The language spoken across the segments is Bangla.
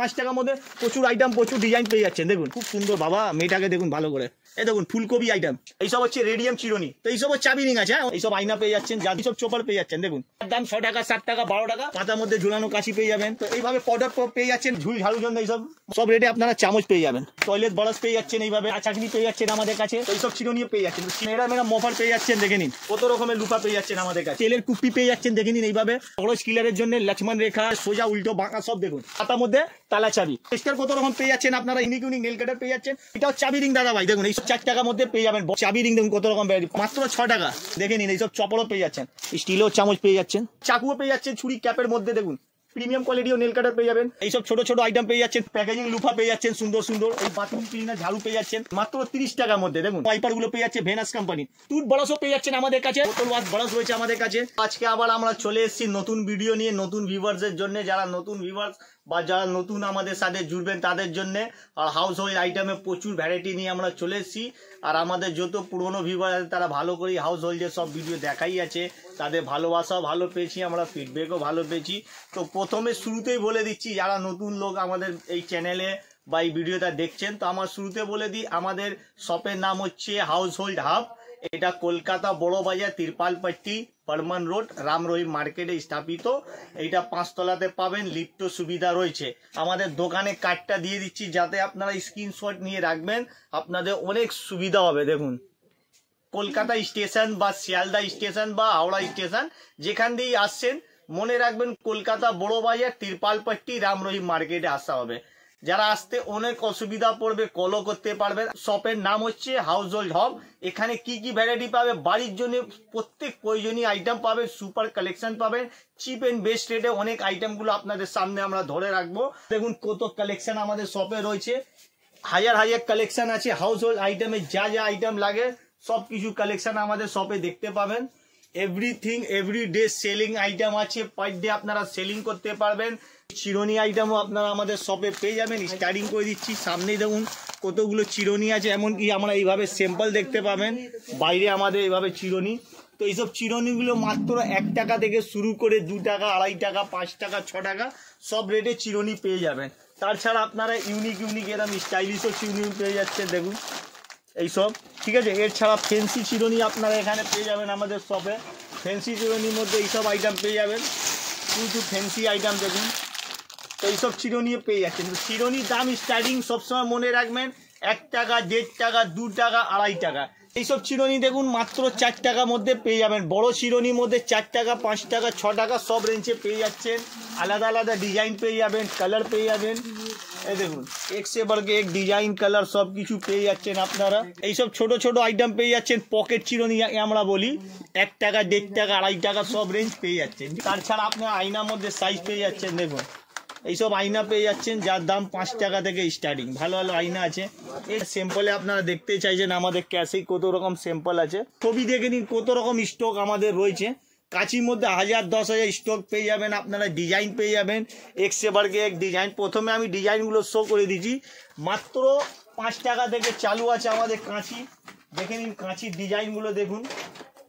5 টাকার মধ্যে প্রচুর আইটেম, প্রচুর ডিজাইন পেয়ে যাচ্ছেন। দেখুন খুব সুন্দর বাবা, মেয়েটাকে দেখুন ভালো করে। এই দেখুন ফুলকপি আইটেম, এইসব হচ্ছে রেডিয়াম চিরুনি। তো এইসব চাবি রিং আছে, এইসব আয়না পেয়ে যাচ্ছেন, যাদের সব চোপার পেয়ে যাচ্ছেন। দেখুন দাম 6 টাকা, 7 টাকা, 12 টাকা। পাতার মধ্যে ঝুলানো কাশি পেয়ে যাবেন। তো এইভাবে পাউডার পেয়ে যাচ্ছেন, ঝুল ঝাড়ু জন্য এইসব সব রেটে আপনারা চামচ পেয়ে যাবেন। টয়লেট ব্রাশ পেয়ে যাচ্ছেন, এইভাবে চাকনি পেয়ে যাচ্ছেন আমাদের কাছে। এইসব চিরুনি পেয়ে যাচ্ছেন, মেরা মফার পেয়ে যাচ্ছেন, দেখে নিন কত রকমের লুপা পেয়ে যাচ্ছেন আমাদের কাছে। তেলের কুপি পেয়ে যাচ্ছেন, দেখে নিন এইভাবে। বড় স্কিলারের জন্য লক্ষ্মণ রেখা, সোজা উল্টো বাঁকা সব দেখুন। পাতার মধ্যে তালা চাবি, টেস্টার কত রকম পেয়ে যাচ্ছেন আপনারা। ইউনিক ইউনিক নেল কাটার পেয়ে যাচ্ছেন। এটাও চাবি রিং দাদা ভাই, দেখুন এইসব 4 টাকার মধ্যে পেয়ে যাবেন। চাবি রিং দেখুন কত রকম মাত্র 6 টাকা। দেখে নিন এইসব চপলও পেয়ে যাচ্ছেন, স্টিলও চামচ পেয়ে যাচ্ছেন, চাকুও পেয়ে যাচ্ছেন, ছুরি ক্যাপের মধ্যে দেখুন প্রিমিয়াম কোয়ালিটি ও নেল কাটার পেয়ে যাবেন। এইসব ছোট ছোট আইটেম পেয়ে যাচ্ছেন, প্যাকেজিং লুফা পেয়ে যাচ্ছেন সুন্দর সুন্দর। এই বাথরুম ক্লিনার ঝাড়ু পেয়ে যাচ্ছেন মাত্র 30 টাকার মধ্যে। দেখুন ওয়াইপার গুলো পেয়ে যাচ্ছে ভেনাস কোম্পানি। টুথ ব্রাশও পেয়ে যাচ্ছেন আমাদের কাছে, বোতল ওয়াশ ব্রাশ রয়েছে আমাদের কাছে। আজকে আবার আমরা চলে এসেছি নতুন ভিডিও নিয়ে, নতুন ভিউয়ার্সের জন্য। যারা নতুন ভিউয়ার্স বা যারা নতুন আমাদের সাথে জুড়বেন তাদের জন্য। আর হাউস হোল্ড আইটেমে প্রচুর ভ্যারাইটি নিয়ে আমরা চলে এসেছি। আর আমাদের যত পুরনো ভিউয়ার আছে তারা ভালো করে হাউস হোল্ডের সব ভিডিও দেখাই আছে, তাদের ভালোবাসাও ভালো পেয়েছি, আমরা ফিডব্যাকও ভালো পেয়েছি। তো প্রথমে শুরুতেই বলে দিচ্ছি, যারা নতুন লোক আমাদের এই চ্যানেলে বা এই ভিডিওটা দেখছেন, তো আমার শুরুতে বলে দিই, আমাদের শপের নাম হচ্ছে হাউস হোল্ড হাব। এটা কলকাতা বড় বাজার, তিরপালপট্টি, বর্মান রোড, রাম রহিম মার্কেটে স্থাপিত। এইটা 5 তলাতে পাবেন, লিফ্টও সুবিধা রয়েছে। আমাদের দোকানে কার্ডটা দিয়ে দিচ্ছি, যাতে আপনারা স্ক্রিনশট নিয়ে রাখবেন, আপনাদের অনেক সুবিধা হবে। দেখুন কলকাতা স্টেশন বা শিয়ালদা স্টেশন বা হাওড়া স্টেশন যেখান দিয়েই আসছেন, মনে রাখবেন কলকাতা বড় বাজার, তিরপালপট্টি, রাম রহিম মার্কেটে আসা হবে। যারা আসতে অনেক অসুবিধা পড়বে, কলও করতে পারবেন। শপের নাম হচ্ছে হাউস হোল্ড হাব। এখানে কি কি ভ্যারাইটি পাবে, বাড়ির জন্য প্রত্যেক প্রয়োজনীয় আইটেম পাবেন, সুপার কালেকশন পাবেন, চিপ এন্ড বেস্ট রেটে অনেক আইটেমগুলো আপনাদের সামনে আমরা ধরে রাখবো। দেখুন কত কালেকশন আমাদের শপে রয়েছে, হাজার হাজার কালেকশন আছে। হাউস হোল্ড আইটেমে যা যা আইটেম লাগে সব কিছু কালেকশন আমাদের শপে দেখতে পাবেন। এভরিথিং এভরিডে সেলিং আইটেম আছে, পার ডে আপনারা সেলিং করতে পারবেন। চিরুনি আইটেমও আপনারা আমাদের শপে পেয়ে যাবেন। স্টার্টিং করে দিচ্ছি, সামনেই দেখুন কতগুলো চিরুনি আছে, এমনকি আমরা এইভাবে স্যাম্পল দেখতে পাবেন। বাইরে আমাদের এইভাবে চিরুনি। তো এইসব চিরুনিগুলো মাত্র 1 টাকা থেকে শুরু করে 2 টাকা, 2.5 টাকা, 5 টাকা, 6 টাকা সব রেটে চিরুনি পেয়ে যাবেন। তাছাড়া আপনারা ইউনিক ইউনিক এরকম স্টাইলিশও চিরুনি পেয়ে যাচ্ছে, দেখুন এইসব, ঠিক আছে। এর ছাড়া ফ্যান্সি চিরুনি আপনারা এখানে পেয়ে যাবেন আমাদের শপে। ফ্যান্সি চিরুনির মধ্যে এইসব আইটেম পেয়ে যাবেন, কিন্তু ফ্যান্সি আইটেম দেখুন। তো এইসব চিরুনিও পেয়ে যাচ্ছেন। চিরুনির দাম স্টার্টিং সবসময় মনে রাখবেন 1 টাকা, 1.5 টাকা, 2 টাকা, 2.5 টাকা। এইসব চিরুনি দেখুন মাত্র 4 টাকার মধ্যে পেয়ে যাবেন। বড় চিরুনির মধ্যে 4 টাকা, 5 টাকা, 6 টাকা সব রেঞ্জে পেয়ে যাচ্ছেন। আলাদা আলাদা ডিজাইন পেয়ে যাবেন, কালার পেয়ে যাবেন। এই দেখুন এক সে बढ़ के एक ডিজাইন, কালার সব কিছু পেয়ে যাচ্ছেন আপনারা। এইসব ছোট ছোট আইটেম পেয়ে যাচ্ছেন, পকেট চিরুনি আমরা বলি, 1 টাকা, 1.5 টাকা, 2.5 টাকা সব রেঞ্জ পেয়ে যাচ্ছেন। তাছাড়া আপনার আয়নার মধ্যে সাইজ পেয়ে যাচ্ছেন, দেখুন এইসব আয়না পেয়ে যাচ্ছেন, যার দাম 5 টাকা থেকে স্টার্টিং। ভালো ভালো আয়না আছে। এই স্যাম্পলে আপনারা দেখতে চাইছেন আমাদের ক্যাশেই কত রকম স্যাম্পল আছে, ছবি দেখে নিন কত রকম স্টক আমাদের রয়েছে। কাঁচির মধ্যে 1000 10,000 স্টক পেয়ে যাবেন আপনারা, ডিজাইন পেয়ে যাবেন, এক সে बढ़ के एक ডিজাইন। প্রথমে আমি ডিজাইনগুলো শো করে দিচ্ছি। মাত্র 5 টাকা থেকে চালু আছে আমাদের কাঁচি। দেখে নিন কাঁচির ডিজাইনগুলো দেখুন,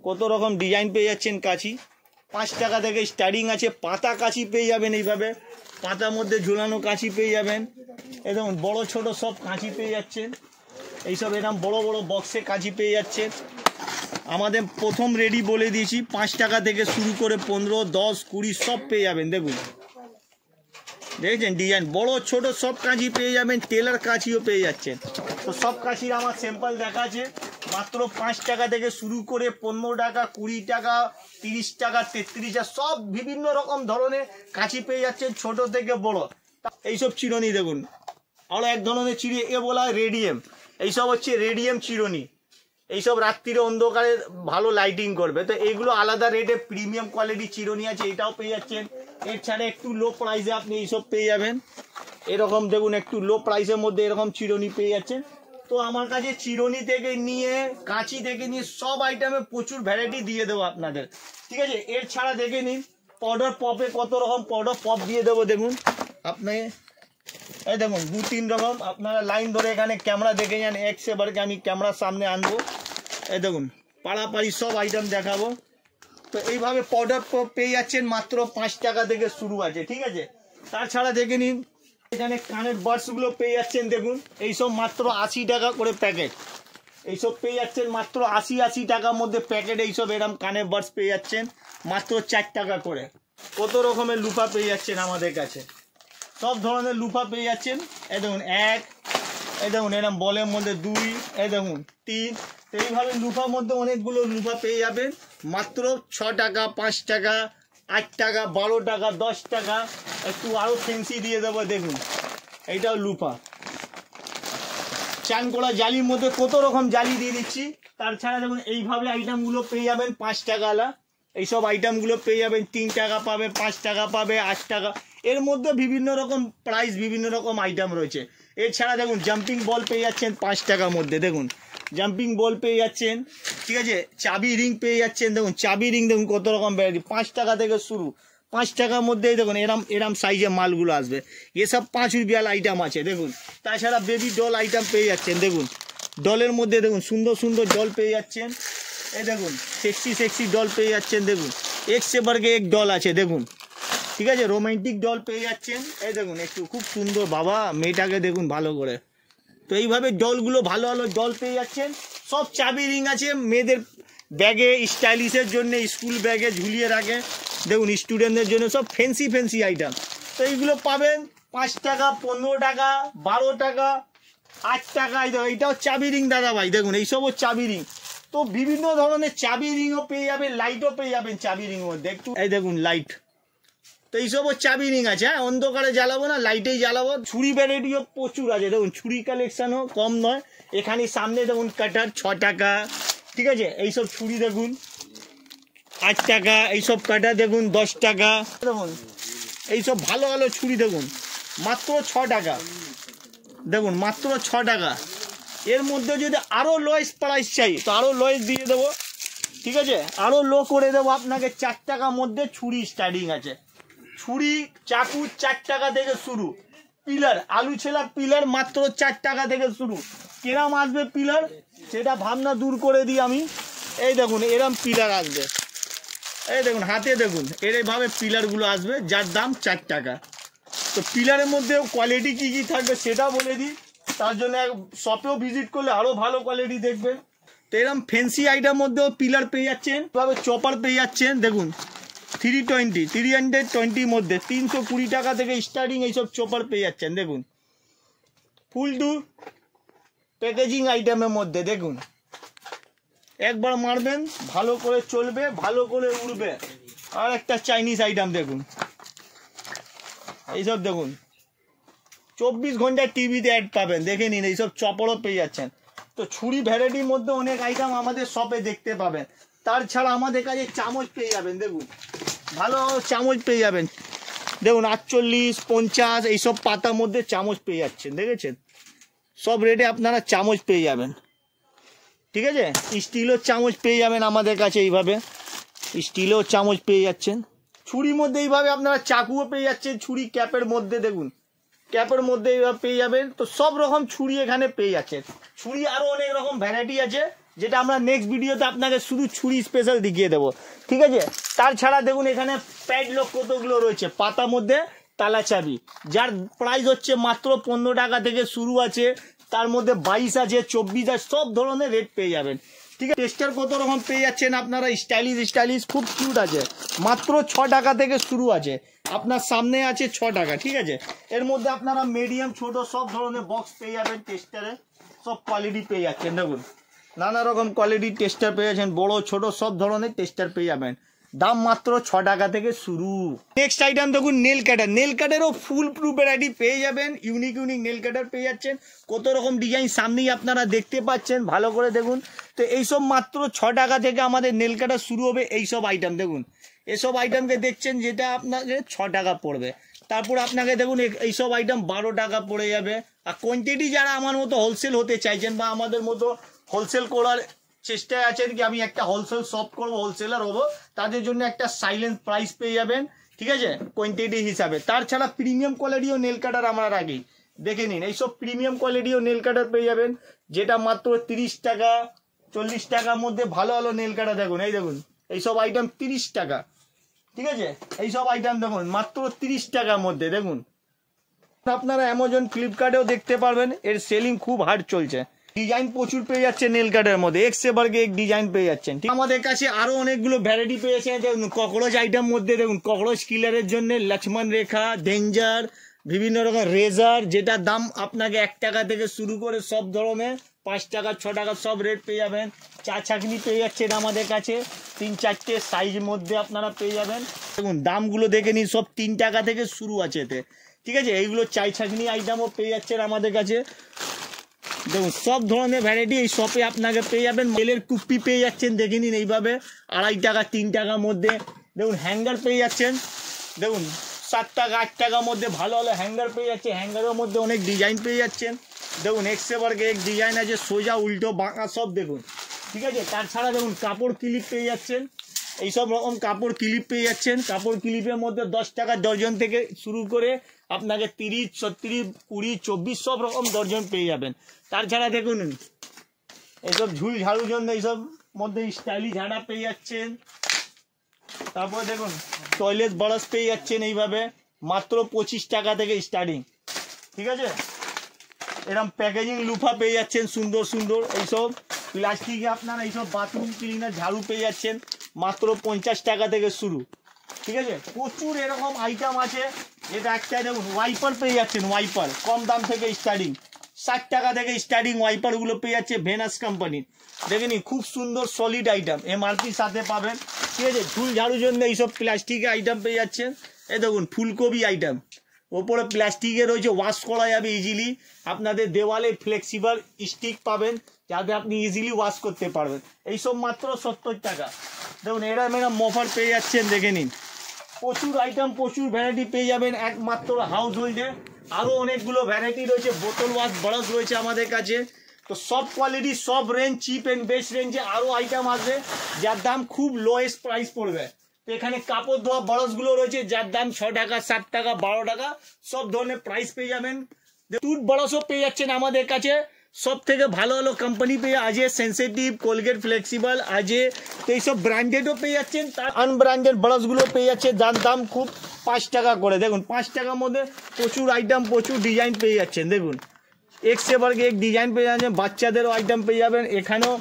কত রকম ডিজাইন পেয়ে যাচ্ছেন কাঁচি। 5 টাকা থেকে স্টার্টিং আছে। পাতা কাঁচি পেয়ে যাবেন, এইভাবে পাতার মধ্যে ঝুলানো কাঁচি পেয়ে যাবেন। একদম বড় ছোট সব কাঁচি পেয়ে যাচ্ছেন। এইসব এরকম বড় বড় বক্সে কাঁচি পেয়ে যাচ্ছেন। আমাদের প্রথম রেডি বলে দিয়েছি, 5 টাকা থেকে শুরু করে 15, 10, 20 সব পেয়ে যাবেন। দেখুন দেখছেন ডিজাইন, বড় ছোট সব কাঁচি পেয়ে যাবেন, টেলার কাঁচিও পেয়ে যাচ্ছেন। তো সব কাঁচির আমার স্যাম্পল দেখা আছে। মাত্র 5 টাকা থেকে শুরু করে 15 টাকা, 20 টাকা, 30 টাকা, 33 টাকা সব বিভিন্ন রকম ধরনের কাঁচি পেয়ে যাচ্ছেন, ছোট থেকে বড়। এইসব চিরুনি দেখুন, আরো এক ধরনের চিরুনি, এ বলা হয় রেডিয়াম। এইসব হচ্ছে রেডিয়াম চিরুনি, এইসব রাত্রিরে অন্ধকারে ভালো লাইটিং করবে। তো এইগুলো আলাদা রেটে প্রিমিয়াম কোয়ালিটি চিরুনি আছে, এটাও পেয়ে যাচ্ছেন। এর ছাড়া একটু লো প্রাইসে আপনি এইসব পেয়ে যাবেন। এরকম দেখুন একটু লো প্রাইসের মধ্যে এরকম চিরুনি পেয়ে যাচ্ছেন। তো আমার কাছে চিরুনি থেকে নিয়ে কাঁচি থেকে নিয়ে সব আইটেমে প্রচুর ভ্যারাইটি দিয়ে দেবো আপনাদের, ঠিক আছে। এর ছাড়া দেখে নিন পাউডার পপে কত রকম পাউডার পপ দিয়ে দেবো। দেখুন আপনি এই দেখুন 2-3 রকম, আপনারা লাইন ধরে এখানে ক্যামেরা দেখে যান। এক সে बढ़ के আমি ক্যামেরার সামনে আনবো। এই দেখুন পাড়াপাড়ি সব আইটেম দেখাবো। তো এইভাবে পাউডার পপ পেয়ে যাচ্ছেন, মাত্র 5 টাকা থেকে শুরু আছে, ঠিক আছে। তাছাড়া দেখে নিন এখানে কানের বাডস গুলো পেয়ে যাচ্ছেন দেখুন, এইসব মাত্র 80 টাকা করে প্যাকেট। এইসব পেয়ে যাচ্ছেন মাত্র 80 টাকার মধ্যে প্যাকেট। এইসব এরম কানের বাডস পেয়ে যাচ্ছেন মাত্র 4 টাকা করে। কত রকমের লুফা পেয়ে যাচ্ছেন আমাদের কাছে, সব ধরনের লুফা পেয়ে যাচ্ছেন। এই দেখুন 1, এই দেখুন এরম বলের মধ্যে 2, এই দেখুন 3। তো এইভাবে লুফার মধ্যে অনেকগুলো লুফা পেয়ে যাবেন মাত্র 6 টাকা, 5 টাকা, 8 টাকা, 12 টাকা, 10 টাকা। একটু আরো ফেন্সি দিয়ে দেবো, দেখুন এইটাও লুফা। চান করা জালির মধ্যে কত রকম জালি দিয়ে দিচ্ছি। তাছাড়া দেখুন এইভাবে আইটেমগুলো পেয়ে যাবেন 5 টাকাওয়ালা। এইসব আইটেমগুলো পেয়ে যাবেন 3 টাকা পাবে, 5 টাকা পাবে, 8 টাকা। এর মধ্যে বিভিন্ন রকম প্রাইস, বিভিন্ন রকম আইটেম রয়েছে। এছাড়া দেখুন জাম্পিং বল পেয়ে যাচ্ছেন 5 টাকার মধ্যে, দেখুন জাম্পিং বল পেয়ে যাচ্ছেন, ঠিক আছে। চাবি রিং পেয়ে যাচ্ছেন, দেখুন চাবি রিং দেখুন কত রকম ভ্যারাইটি, 5 টাকা থেকে শুরু। 5 টাকার মধ্যেই দেখুন এরম সাইজের মালগুলো আসবে। এসব 5 রুপিয়াল আইটেম আছে দেখুন। তাছাড়া বেবি ডল আইটেম পেয়ে যাচ্ছেন, দেখুন ডলের মধ্যে দেখুন সুন্দর সুন্দর ডল পেয়ে যাচ্ছেন। এই দেখুন সেক্সি ডল পেয়ে যাচ্ছেন, দেখুন এক সে বাড়কে এক ডল আছে দেখুন, ঠিক আছে। রোমান্টিক ডল পেয়ে যাচ্ছেন, এই দেখুন একটু খুব সুন্দর বাবা, মেয়েটাকে দেখুন ভালো করে। তো এইভাবে ডলগুলো ভালো ভালো ডল পেয়ে যাচ্ছেন। সব চাবি রিং আছে মেয়েদের ব্যাগে, স্টাইলিশের জন্য, স্কুল ব্যাগে ঝুলিয়ে রাখে, দেখুন স্টুডেন্টদের জন্য সব ফ্যান্সি আইটেম। তো এইগুলো পাবেন 5 টাকা, 15 টাকা, 12 টাকা, 8 টাকা। এইটাও চাবি রিং দাদা ভাই, দেখুন এইসবও চাবি রিং। তো বিভিন্ন ধরনের চাবি রিংও পেয়ে যাবেন, লাইটও পেয়ে যাবেন চাবি রিং মধ্যে। একটু এই দেখুন লাইট, তো এইসবও চাবি রিং আছে। হ্যাঁ, অন্ধকারে জ্বালাবো না, লাইটেই জ্বালাবো। ছুরি ভ্যারাইটিও প্রচুর আছে, দেখুন ছুরি কালেকশনও কম নয়। এখানে সামনে দেখুন কাটার 6 টাকা, ঠিক আছে। এইসব ছুরি দেখুন 8 টাকা, এইসব কাটার দেখুন 10 টাকা। দেখুন এইসব ভালো ভালো ছুরি দেখুন মাত্র 6 টাকা, দেখুন মাত্র 6 টাকা। এর মধ্যে যদি আরও লোয়েস্ট প্রাইস চাই তো আরও লোয়েস্ট দিয়ে দেবো, ঠিক আছে। আরও লো করে দেবো আপনাকে। 4 টাকার মধ্যে ছুরি স্টার্টিং আছে। ছুরি চাকু 4 টাকা থেকে শুরু। পিলার, আলু ছেলা পিলার মাত্র 4 টাকা থেকে শুরু। কিরম আসবে পিলার সেটা ভাবনা দূর করে দিই আমি। এই দেখুন এরম পিলার আসবে, এই দেখুন হাতে দেখুন এইভাবে পিলারগুলো আসবে, যার দাম 4 টাকা। তো পিলারের মধ্যে কোয়ালিটি কী কী থাকবে সেটা বলে দিই, তার জন্য শপেও ভিজিট করলে আরও ভালো কোয়ালিটি দেখবেন। তো এরকম ফ্যান্সি আইটেম মধ্যেও পিলার পেয়ে যাচ্ছেন, এভাবে চপার পেয়ে যাচ্ছেন। দেখুন 320 মধ্যে 320 টাকা থেকে স্টার্টিং এইসব চপার পেয়ে যাচ্ছেন। দেখুন ফুল টু প্যাকেজিং আইটেমের মধ্যে দেখুন, একবার মারবেন ভালো করে চলবে, ভালো করে উড়বে। আর একটা চাইনিজ আইটেম দেখুন, এইসব দেখুন 24 ঘন্টায় টিভিতে অ্যাড পাবেন, দেখে নিন। এইসব চপারও পেয়ে যাচ্ছেন। তো ছুরি ভ্যারাইটির মধ্যে অনেক আইটেম আমাদের শপে দেখতে পাবেন। তাছাড়া আমাদের কাছে চামচ পেয়ে যাবেন, দেখুন ভালো চামচ পেয়ে যাবেন। দেখুন 48, 50 এইসব পাতার মধ্যে চামচ পেয়ে যাচ্ছেন, দেখেছেন। সব রেটে আপনারা চামচ পেয়ে যাবেন, ঠিক আছে। স্টিলও চামচ পেয়ে যাবেন আমাদের কাছে, এইভাবে স্টিলও চামচ পেয়ে যাচ্ছেন। ছুরির মধ্যে এইভাবে আপনারা চাকুও পেয়ে যাচ্ছেন। ছুরি ক্যাপের মধ্যে দেখুন, ক্যাপের মধ্যে এইভাবে পেয়ে যাবেন। তো সব রকম ছুরি এখানে পেয়ে যাচ্ছেন। ছুরি আরও অনেক রকম ভ্যারাইটি আছে, যেটা আমরা নেক্সট ভিডিওতে আপনাকে শুধু ছুরি স্পেশাল দেখিয়ে দেবো, ঠিক আছে। তাছাড়া দেখুন এখানে প্যাডলক কতগুলো রয়েছে, পাতার মধ্যে তালা চাবি, যার প্রাইস হচ্ছে মাত্র 15 টাকা থেকে শুরু আছে। তার মধ্যে 22 আছে, 24 আছে, সব ধরনের রেট পেয়ে যাবেন, ঠিক আছে। টেস্টার কত রকম পেয়ে যাচ্ছেন আপনারা, স্টাইলিশ খুব কিউট আছে, মাত্র 6 টাকা থেকে শুরু আছে। আপনার সামনে আছে 6 টাকা, ঠিক আছে। এর মধ্যে আপনারা মিডিয়াম ছোট সব ধরনের বক্স পেয়ে যাবেন। টেস্টারে সব কোয়ালিটি পেয়ে যাচ্ছেন, দেখুন নানা রকম কোয়ালিটির টেস্টার পেয়ে যাচ্ছেন, বড় ছোট সব ধরনের টেস্টার পেয়ে যাবেন। দাম মাত্র 6 টাকা থেকে শুরু। নেক্সট আইটেম দেখুন নেল কাটার। নেল কাটারও ফুল প্রুফ ভ্যারাইটি পেয়ে যাবেন। ইউনিক নেল কাটার পেয়ে যাচ্ছেন, কত রকম ডিজাইন সামনেই আপনারা দেখতে পাচ্ছেন, ভালো করে দেখুন। তো এইসব মাত্র 6 টাকা থেকে আমাদের নেল কাটার শুরু হবে। এইসব আইটেম দেখুন, এসব আইটেমকে দেখছেন যেটা আপনাকে 6 টাকা পড়বে। তারপর আপনাকে দেখুন এইসব আইটেম 12 টাকা পড়ে যাবে। আর কোয়ান্টিটি যারা আমার মতো হোলসেল হতে চাইছেন বা আমাদের মতো হোলসেল করার চেষ্টায় আছেন কি আমি একটা হোলসেল শপ করবো, হোলসেলার হবো, তাদের জন্য একটা সাইলেন্ট প্রাইস পেয়ে যাবেন, ঠিক আছে, কোয়ান্টিটি হিসাবে। তাছাড়া প্রিমিয়াম কোয়ালিটিও নেল কাটার আমরা রাখি, দেখে নিন। এইসব প্রিমিয়াম কোয়ালিটিও নেল কাটার পেয়ে যাবেন, যেটা মাত্র 30 টাকা 40 টাকার মধ্যে ভালো ভালো নেল কাটার দেখুন। এই দেখুন এইসব আইটেম 30 টাকা, ঠিক আছে। এইসব আইটেম দেখুন মাত্র 30 টাকার মধ্যে, দেখুন আপনারা অ্যামাজন ফ্লিপকার্টেও দেখতে পারবেন, এর সেলিং খুব হার্ড চলছে। ডিজাইন প্রচুর পেয়ে যাচ্ছে নেল কাটের মধ্যে, এক্স এবার এক ডিজাইন পেয়ে যাচ্ছেন। আমাদের কাছে আরো অনেকগুলো ভ্যারাইটি পেয়েছেন। দেখুন ককরোচ আইটেম মধ্যে দেখুন ককরোচ কিলারের জন্য লক্ষ্মণ রেখা, ডেঞ্জার, বিভিন্ন রকম রেজার, যেটার দাম আপনাকে 1 টাকা থেকে শুরু করে সব ধরনের 5 টাকা 6 টাকা সব রেট পেয়ে যাবেন। চা ছাঁকনি পেয়ে যাচ্ছেন আমাদের কাছে 3-4টে সাইজ মধ্যে আপনারা পেয়ে যাবেন। দেখুন দামগুলো দেখে নিন, সব 3 টাকা থেকে শুরু আছে এতে, ঠিক আছে। এইগুলো চাই ছাঁকনি আইটেমও পেয়ে যাচ্ছেন আমাদের কাছে। দেখুন সব ধরনের ভ্যারাইটি এই শপে আপনাকে পেয়ে যাবেন। তেলের কুপ্পি পেয়ে যাচ্ছেন, দেখে নিন এইভাবে 2.5 টাকা 3 টাকার মধ্যে। দেখুন হ্যাঙ্গার পেয়ে যাচ্ছেন, দেখুন 7 টাকা 8 টাকার মধ্যে ভালো ভালো হ্যাঙ্গার পেয়ে যাচ্ছে। হ্যাঙ্গারের মধ্যে অনেক ডিজাইন পেয়ে যাচ্ছেন। দেখুন এক্সে বর্গে এক ডিজাইন আছে, সোজা উল্টো বাঁকা সব দেখুন, ঠিক আছে। তাছাড়া দেখুন কাপড় ক্লিপ পেয়ে যাচ্ছেন, এইসব রকম কাপড় ক্লিপ পেয়ে যাচ্ছেন। কাপড় ক্লিপের মধ্যে 10 টাকা ডজন থেকে শুরু করে আপনাকে 30, 36, 20, 24 সব রকম ডজন পেয়ে যাবেন। তাছাড়া দেখুন এইসব ঝুল ঝাড়ুর জন্য এইসব মধ্যে স্টাইলি ঝাড়া পেয়ে যাচ্ছেন। তারপর দেখুন টয়লেট ব্রাশ পেয়ে যাচ্ছেন এইভাবে মাত্র 25 টাকা থেকে স্টার্টিং, ঠিক আছে। এরকম প্যাকেজিং লুফা পেয়ে যাচ্ছেন সুন্দর সুন্দর। এইসব প্লাস্টিকে আপনারা এইসব বাথরুম ক্লিনার ঝাড়ু পেয়ে যাচ্ছেন মাত্র 50 টাকা থেকে শুরু, ঠিক আছে। প্রচুর এরকম আইটেম আছে। এটা একটা দেখুন ওয়াইপার পেয়ে যাচ্ছেন, ওয়াইপার কম দাম থেকে স্টার্টিং 60 টাকা থেকে স্টার্টিং ওয়াইপারগুলো পেয়ে যাচ্ছে ভেনাস কোম্পানির। দেখেনি খুব সুন্দর সলিড আইটেম, এমআরপির সাথে পাবেন, ঠিক আছে। ঝুল ঝাড়ুর জন্য এইসব প্লাস্টিকের আইটেম পেয়ে যাচ্ছেন। এই দেখুন ফুলকপি আইটেম, ওপরে প্লাস্টিকের রয়েছে, ওয়াশ করা যাবে ইজিলি। আপনাদের দেওয়ালে ফ্লেক্সিবল স্টিক পাবেন যাতে আপনি ইজিলি ওয়াশ করতে পারবেন। এইসব মাত্র 70 টাকা। দেখুন এরম মফার পেয়ে যাচ্ছেন, দেখে নিন প্রচুর আইটেম প্রচুর ভ্যারাইটি পেয়ে যাবেন একমাত্র হাউস হোল্ডে। আরও অনেকগুলো ভ্যারাইটি রয়েছে, বোতল ওয়াশ ব্রাশ রয়েছে আমাদের কাছে। তো সব কোয়ালিটি সব রেঞ্জ চিপ অ্যান্ড বেস্ট রেঞ্জে আরও আইটেম আসবে যার দাম খুব লোয়েস্ট প্রাইস পড়বে। তো এখানে কাপড় ধোয়া ব্রাশগুলো রয়েছে যার দাম 6 টাকা 7 টাকা 12 টাকা সব ধরনের প্রাইস পেয়ে যাবেন। টুথ ব্রাশও পেয়ে যাচ্ছেন আমাদের কাছে, সব থেকে ভালো ভালো কোম্পানি পেয়ে আছে, সেন্সিটিভ, কোলগেট, ফ্লেক্সিবল আছে। তো এইসব ব্র্যান্ডেডও পেয়ে যাচ্ছেন, তার আনব্র্যান্ডেড ব্রাশগুলো পেয়ে যাচ্ছে যার দাম খুব 5 টাকা করে। দেখুন 5 টাকার মধ্যে প্রচুর আইটেম প্রচুর ডিজাইন পেয়ে যাচ্ছেন। দেখুন এক্স এবারকে এক ডিজাইন পেয়ে যাচ্ছেন, বাচ্চাদেরও আইটেম পেয়ে যাবেন। এখানেও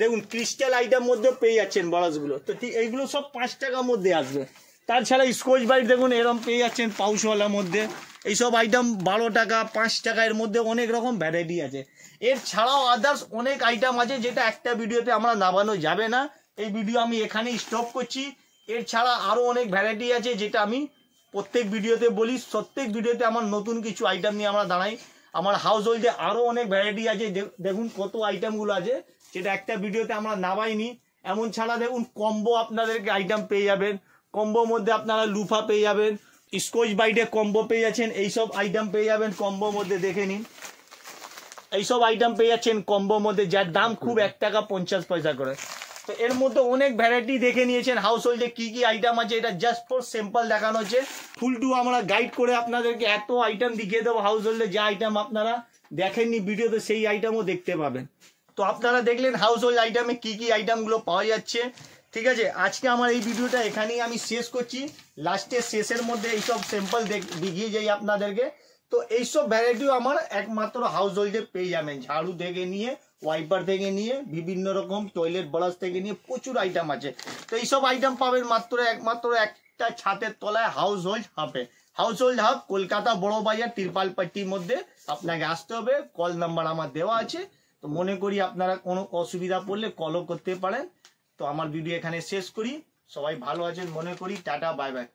দেখুন ক্রিস্টাল আইটেম মধ্যেও পেয়ে যাচ্ছেন ব্রাশগুলো। তো ঠিক এইগুলো সব 5 টাকার মধ্যে আসবে। তাছাড়া স্কচ ব্রাইট দেখুন এরকম পেয়ে যাচ্ছেন পাউচওয়ালার মধ্যে। এইসব আইটেম 12 টাকা 5 টাকা, এর মধ্যে অনেক রকম ভ্যারাইটি আছে। এর ছাড়াও আদার্স অনেক আইটেম আছে যেটা একটা ভিডিওতে আমরা নামানো যাবে না। এই ভিডিও আমি এখানেই স্টপ করছি। এর ছাড়া আরও অনেক ভ্যারাইটি আছে যেটা আমি প্রত্যেক ভিডিওতে বলি। প্রত্যেক ভিডিওতে আমার নতুন কিছু আইটেম নিয়ে আমরা দাঁড়াই। আমার হাউস হোল্ডে আরও অনেক ভ্যারাইটি আছে, দেখুন কত আইটেমগুলো আছে যেটা একটা ভিডিওতে আমরা নামাইনি। এমন ছাড়া দেখুন কম্বো আপনাদেরকে আইটেম পেয়ে যাবেন। কম্বোর মধ্যে আপনারা লুফা পেয়ে যাবেন, স্কচ বাইটে কম্বো পেয়ে যাচ্ছেন, এইসব আইটেম পেয়ে যাবেন কম্বোর মধ্যে। দেখে নিন এইসব আইটেম পেয়ে যাচ্ছেন কম্বোর মধ্যে যার দাম খুব 1 টাকা 50 পয়সা করে। তো এর মধ্যে অনেক ভ্যারাইটি দেখে নিয়েছেন হাউস হোল্ডে কি কি আইটেম আছে। এটা জাস্ট ফর সিম্পল দেখানো হচ্ছে, ফুল টু আমরা গাইড করে আপনাদেরকে এত আইটেম দেখিয়ে দেবো হাউস হোল্ডে, যে আইটেম আপনারা দেখেননি ভিডিওতে সেই আইটেমও দেখতে পাবেন। তো আপনারা দেখলেন হাউস হোল্ড আইটেমে কি কি আইটেমগুলো পাওয়া যাচ্ছে, ঠিক আছে। আজকে আমার এই ভিডিওটা এখানেই আমি শেষ করছি। লাস্টে শেষের মধ্যে এইসব স্যাম্পল দেখিয়ে যাই আপনাদেরকে। তো এইসব ভ্যারাইটিও আমার একমাত্র হাউস হোল্ডে পেয়ে যাবেন, ঝাড়ু থেকে নিয়ে ওয়াইপার থেকে নিয়ে বিভিন্ন রকম টয়লেট ব্রাশ থেকে নিয়ে প্রচুর আইটেম আছে। তো এইসব আইটেম পাবেন মাত্র একমাত্র একটা ছাদের তলায় হাউস হোল্ড হাবে। Household hub Kolkata Burrabazar তিরপালপট্টির মধ্যে আপনাকে আসতে হবে। কল নাম্বার আমার দেওয়া আছে। তো মনে করি আপনারা কোনো অসুবিধা পড়লে কলও করতে পারেন। তো আমার ভিডিও এখানে শেষ করি। সবাই ভালো আছেন মনে করি। Tata bye bye.